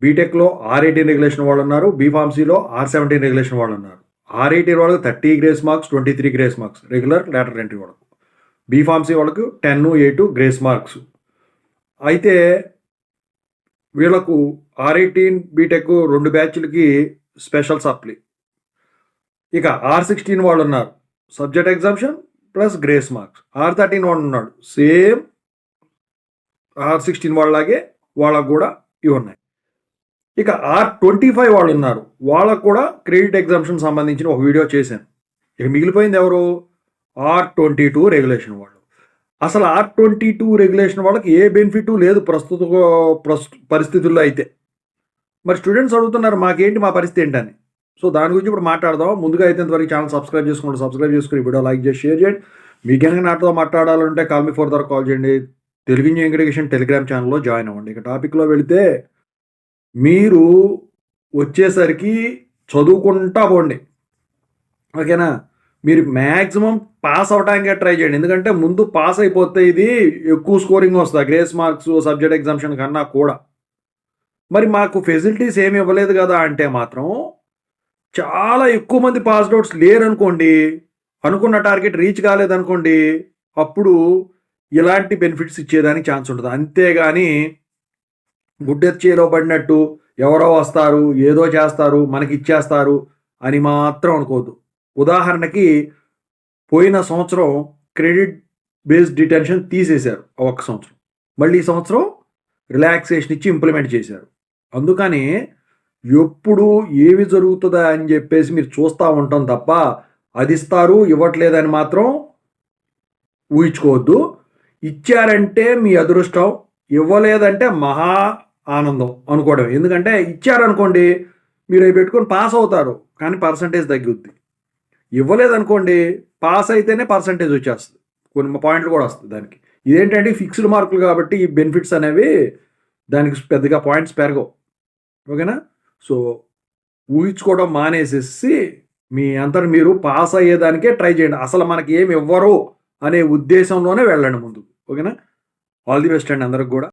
బీటెక్లో R18 regulation వాళ్ళు ఉన్నారు, బీఫార్మసీలో R17 రెగ్యులేషన్ వాళ్ళు ఉన్నారు. R18 వాళ్ళకి 30 grace marks, 23 grace marks regular lateral entry వాళ్ళకు. బీఫార్మసీ వాళ్ళకు 10, 8 గ్రేస్ మార్క్స్. అయితే వీళ్ళకు R18 బీటెక్ 2 బ్యాచ్లకి స్పెషల్ సప్లీ. ఇక R16 వాళ్ళు ఉన్నారు, subject exemption plus grace marks. R13 వాళ్ళు ఉన్నాడు, సేమ్ R16 వాళ్ళలాగే వాళ్ళకు కూడా ఇవి ఉన్నాయి. ఇక R25 వాళ్ళు ఉన్నారు, వాళ్ళకు కూడా క్రెడిట్ ఎగ్జామ్షన్ సంబంధించిన ఒక వీడియో చేశాను. ఇక మిగిలిపోయింది ఎవరు? R22 రెగ్యులేషన్ వాళ్ళు. అసలు R22 రెగ్యులేషన్ వాళ్ళకి ఏ బెనిఫిట్ లేదు ప్రస్తుత పరిస్థితుల్లో అయితే. మరి స్టూడెంట్స్ అడుగుతున్నారు మాకేంటి, మా పరిస్థితి ఏంటని. సో దాని గురించి ఇప్పుడు మాట్లాడదాం. ముందుగా అయితే ఇంతవరకు ఛానల్ సబ్స్క్రైబ్ చేసుకుని వీడియో లైక్ చేసి షేర్ చేయండి. మీకు కనుక నాతో మాట్లాడాలంటే కాల్ మీ ఫర్ కాల్ చేయండి. తెలుగు ఇంజనీరింగ్ ఎడ్యుకేషన్ టెలిగ్రామ్ ఛానల్లో జాయిన్ అవ్వండి. ఇక టాపిక్లో వెళితే, మీరు వచ్చేసరికి చదువుకుంటా పోండి, ఓకేనా. మీరు మ్యాక్సిమం పాస్ అవడానికే ట్రై చేయండి. ఎందుకంటే ముందు పాస్ అయిపోతే ఇది ఎక్కువ స్కోరింగ్ వస్తుంది గ్రేస్ మార్క్స్ సబ్జెక్ట్ ఎగ్జామ్షన్ కన్నా కూడా. మరి మాకు ఫెసిలిటీస్ ఏమి ఇవ్వలేదు కదా అంటే మాత్రం చాలా ఎక్కువ మంది పాస్డ్ అవుట్స్ లేరనుకోండి, అనుకున్న టార్గెట్ రీచ్ కాలేదనుకోండి, అప్పుడు ఇలాంటి బెనిఫిట్స్ ఇచ్చేదానికి ఛాన్స్ ఉంటుంది. అంతేగాని గుడ్డెత్తి చేలో పడినట్టు ఎవరో వస్తారు, ఏదో చేస్తారు, మనకి ఇచ్చేస్తారు అని మాత్రం అనుకోవద్దు. ఉదాహరణకి పోయిన సంవత్సరం క్రెడిట్ బేస్డ్ డిటెన్షన్ తీసేశారు ఒక్క సంవత్సరం, మళ్ళీ ఈ సంవత్సరం రిలాక్సేషన్ ఇచ్చి ఇంప్లిమెంట్ చేశారు. అందుకని ఎప్పుడు ఏవి జరుగుతుందా అని చెప్పేసి మీరు చూస్తూ ఉంటాం తప్ప అది ఇస్తారు ఇవ్వట్లేదని మాత్రం ఊహించుకోవద్దు. ఇచ్చారంటే మీ అదృష్టం, ఇవ్వలేదంటే మహా ఆనందం అనుకోవడం. ఎందుకంటే ఇచ్చారనుకోండి మీరు అవి పెట్టుకొని పాస్ అవుతారు, కానీ పర్సంటేజ్ తగ్గుద్ది. ఇవ్వలేదనుకోండి పాస్ అయితేనే పర్సంటేజ్ వచ్చేస్తుంది, కొన్ని పాయింట్లు కూడా వస్తుంది దానికి. ఇదేంటంటే ఫిక్స్డ్ మార్కులు కాబట్టి ఈ బెనిఫిట్స్ అనేవి దానికి పెద్దగా పాయింట్స్ పెరగవు, ఓకేనా. సో ఊహించుకోవడం మానేసేసి మీ అంతా మీరు పాస్ అయ్యేదానికే ట్రై చేయండి. అసలు మనకి ఏమి ఇవ్వరు అనే ఉద్దేశంలోనే వెళ్ళండి ముందు, ఓకేనా. ఆల్ ది బెస్ట్ అండి అందరికి కూడా.